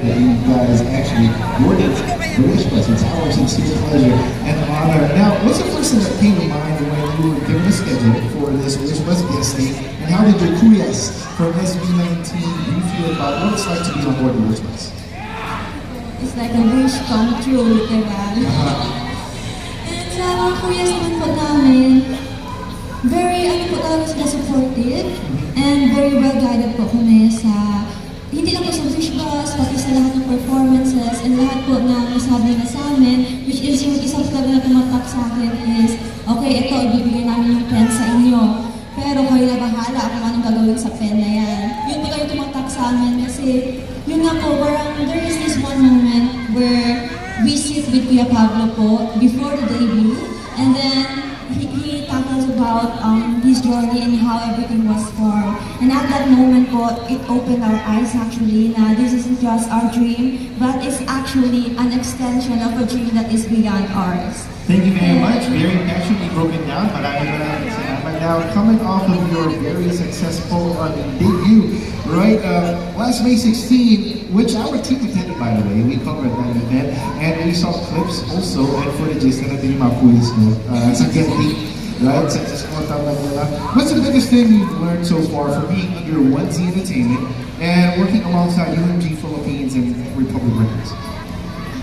that you guys actually awarded the wish list. It's our sincere pleasure and honor. Now, what's the first thing that came to mind when you were given a schedule for this wish list guesting, and how did your kuyas from SB19 you feel about what it's like to be on board the wish list? It's like a wish come true, diba? And sa mga kuyas naman po namin, very, sila supportive, and very well guided po kami sa hindi lang po sa wish bus, pati sa lahat ng performances, and lahat po na nasabi na sa amin, which is yung isang talaga na tumatak sa akin is, okay, ito, ibibigay namin yung pen sa inyo. Pero kayo na bahala kung anong gagawin sa pen na yan. Yun po kayo tumatak sa amin kasi, yun nga po, parang there is this one moment where we sit with Kuya Pablo po before the debut, and then he tackles about his journey and how everything was formed. And at that moment po, it opened our eyes actually na this isn't just our dream, but it's actually an extension of a dream that is beyond ours. Thank you very much. Very passionately broken down. Maraming salamat. Now, coming off of your very successful debut, right? Last May 16, which our team attended, by the way, we covered that event, and we saw clips also and footages na natin yung mga kulis mo sa Getty, right? Sa Kota Manila. What's the biggest thing you've learned so far from being under 1Z Entertainment and working alongside UMG Philippines and Republic Records?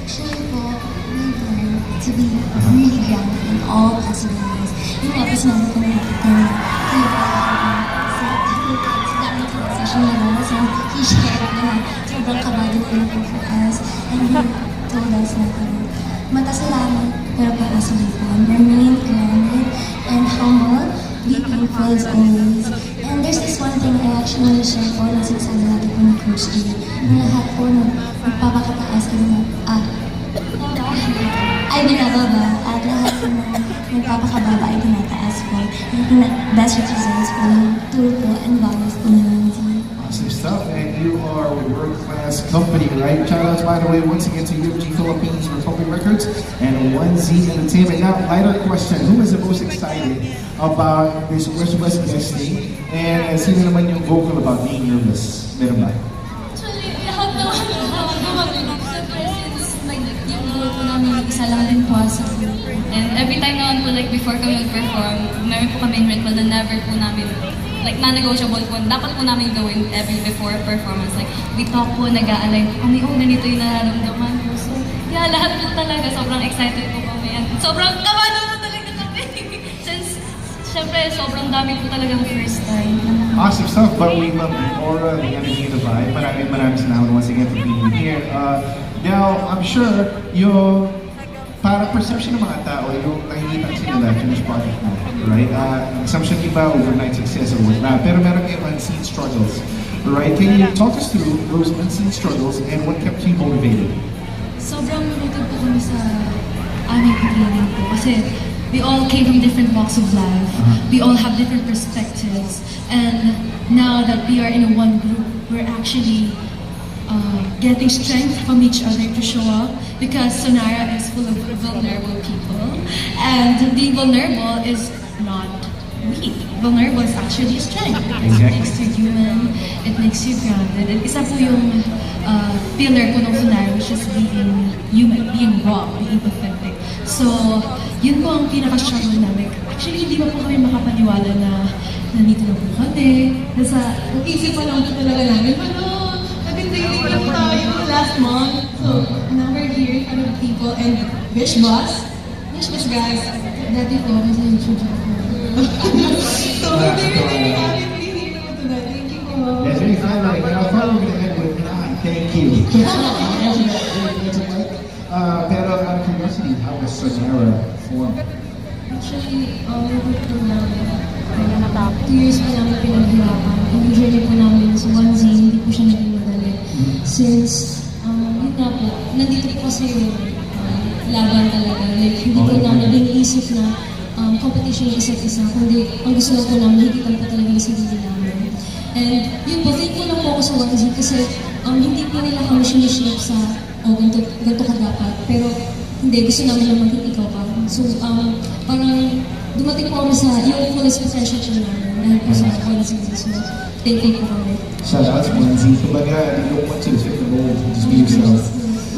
Actually po, we learned to be really grounded in all possible ways. Yung episode ko na nakita sa dami ko na session na so he shared na sobrang kabado na po for us, and he told us na matas lamang pero para sa lipon, remain grounded and humble, be thankful as always. And there's this one thing I actually want to share po na sinasabi natin po ni Coach D, na lahat po magpapakataas ka naman ay binababa at lahat po na magpapakababa ay tinataas po. Yung best represents po ng tour po and values po ng team. Awesome stuff, and you are a world-class company, right? Shout-outs, by the way, once again to UMG Philippines, Republic Records, and 1Z Entertainment. Now, lighter question, who is the most excited about this Wish List guesting? And sino naman yung vocal about being nervous? Meron ba? Actually, lahat naman since yung goal po namin, isa lang din po sa group. And every time naman po, like before kami mag-perform, meron po kami ritual na never po namin, like non-negotiable po, dapat po namin gawin every before performance. Like, we talk po, nag-a-align po kami, ganito yung nararamdaman po. So, yeah, lahat po talaga, sobrang excited po kami. And sobrang kabado po talaga kami. Since, syempre, sobrang dami po talagang first time. Awesome stuff, but we love the aura, the energy, the vibe. Maraming salamat once again for being here. Now, I'm sure yung para perception ng mga tao, yung nakikita sa nila through this project mo, right? Assumption iba, overnight success or whatnot, pero meron kayong unseen struggles, right? Can you talk us through those unseen struggles and what kept you motivated? Sobrang rooted po kami sa aming beginning po. Kasi we all came from different walks of life. We all have different perspectives. And now that we are in one group, we're actually getting strength from each other to show up, because Sonara is full of vulnerable people. And being vulnerable is not weak. Vulnerable is actually a strength. It makes you human, it makes you grounded. And isa po yung pillar po ng Sonara, which is being human, being raw, being authentic. So, yun po ang pinaka-struggle namin. Actually, hindi pa po kami makapaniwala na nandito na po kami. Nasa, isip pa lang po talaga namin, nag-dating lang tayo last month. So, now we're here in front of people and Wish Bus. Wish Bus guys, dati po ako sa YouTube channel. So, we're really happy to be here naman tonight. Thank you po. Yes, very fine. Like, I thought we were going to end with thank you. Pero out of curiosity, how was Sonara formed? Actually, nag-group po namin. 2 years po namin pinaghirapan. Yung journey po namin sa 1Z, hindi po siya naging madali. Since, yun nga po, nandito po kasi yung laban talaga. Like, hindi po namin iniisip na competition yung isa't isa, kundi ang gusto lang po namin, higitan po talaga yung sarili namin. And yun po, thankful lang po ako sa 1Z kasi hindi po nila kami siniship sa ganito ka dapat. Pero hindi, gusto namin lang maging ikaw pa. So, parang dumating po kami sa yung fullest potential po namin dahil po sa policy. So, thank you po kami. Shout out to Lindsay. Kumbaga, you don't want to fit the mold, just be yourself.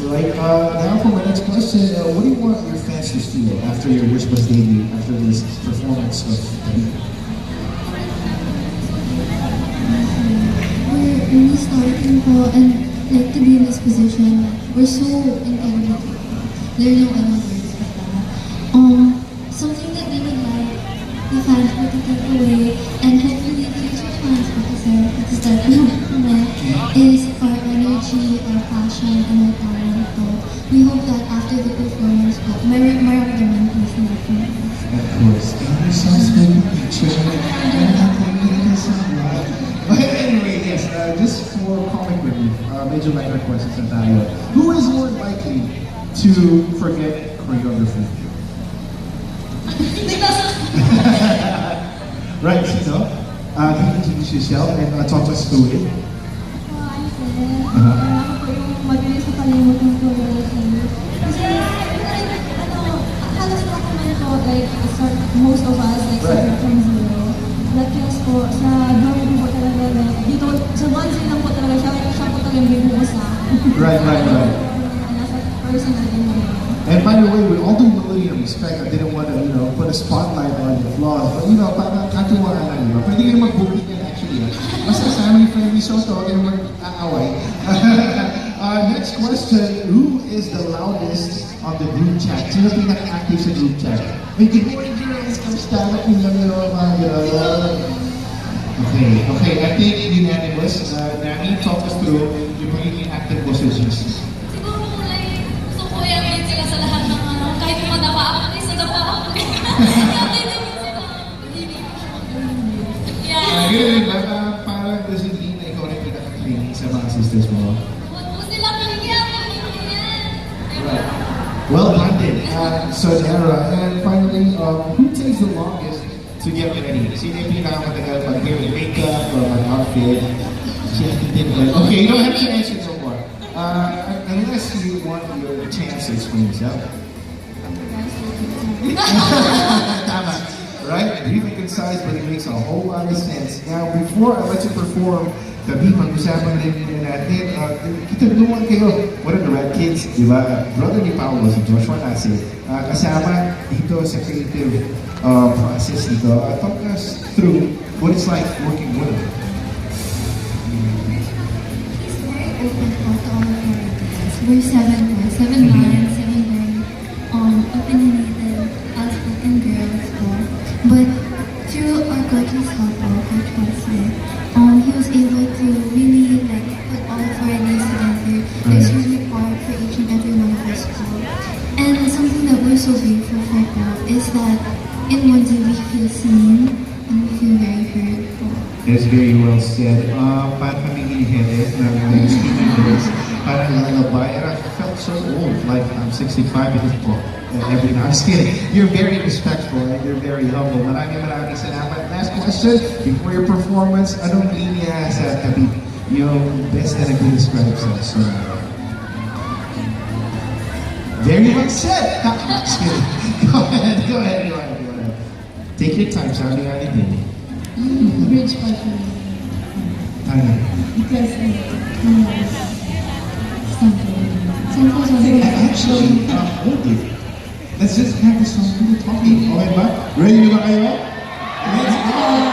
Right, now for my next question, what do you want your fans to feel after your Wish Bus debut, after this performance of We're really starting po and like to be in this position. We're so incredible. There are no other words for that. Something that we would like the fans to take away and hopefully future fans is that is our energy, our passion, and our talent po. We hope that after the performance po, maramdaman po sila po. Of course. It sounds good picture. But anyway, yes, just for comic relief, medyo lighter questions na tayo. Who is more likely to forget choreography? Right, sino? Can you introduce yourself and talk us through it? Ako po yung mabilis na kalimot ng choreography. Kasi, halos lahat naman po, like, most of us, like, started from zero. But yes po, sa drawing po talaga, like, dito, sa one scene lang po talaga, siya po talaga yung binuo sa akin. Right. Nasa personal din naman. And by the way, with all the humility and respect, I didn't want to, put a spotlight on your flaws. But, parang katuwaan lang, Pwede kayo mag-booking yan actually, Basta family-friendly show to, huwag kayo mag-aaway. Next question, who is the loudest on the group chat? Sino pinaka-active sa group chat? Hey, good morning, girls! Kamusta? Okay, I think unanimous. Nami, talk us through yung pagiging active positions. Siguro like, gusto ko i-update sila sa lahat ng kahit yung madapa ako, nadapa ako. I-update din sila. Yeah. Ganun lang, parang does it mean na ikaw rin pinaka-cleaning sa mga sisters mo? Huwag mo sila paligyan. Right. Well done, so Nara, and finally, who takes the longest to get ready? Sino yung pinakamatagal mag-hair and makeup or mag-outfit? Okay, you don't have to answer no more. Unless you want your chances for yourself. Tama. Right? Really concise, but it makes a whole lot of sense. Now, before I let you perform, Gabi, pag-usapan din natin, kita naman kayo, what are the Red Kids, di ba? Brother ni Paolo, si Joshua Nasi, kasama dito sa creative process dito. Talk us through what it's like working with him. He's very open to all of our ideas. We're seven lines, seven very opinionated, outspoken girls po. But through our coach's help, Coach Wesley, he was able to really like put all of our ideas together. There's really part for each and every one of us po. And something that we're so grateful for po is that in Monday we feel seen and we feel very heard po. That's very well said. Parang kami iniheres na mga speakers, parang lalabay. And I felt so old, like I'm 65 because po. Every now, I'm just kidding. You're very respectful and you're very humble. Maraming salamat. Last question, before your performance, anong linya sa tabi? Yung best na nag-describe sa sonora? Very well said! Just kidding. Go ahead. Take your time, sabi nga ni Dini. Bridge part for me. Ano? Because something. Actually, hold it. Let's just have the song people talking. Okay ba? Ready na ba kayo? Let's go!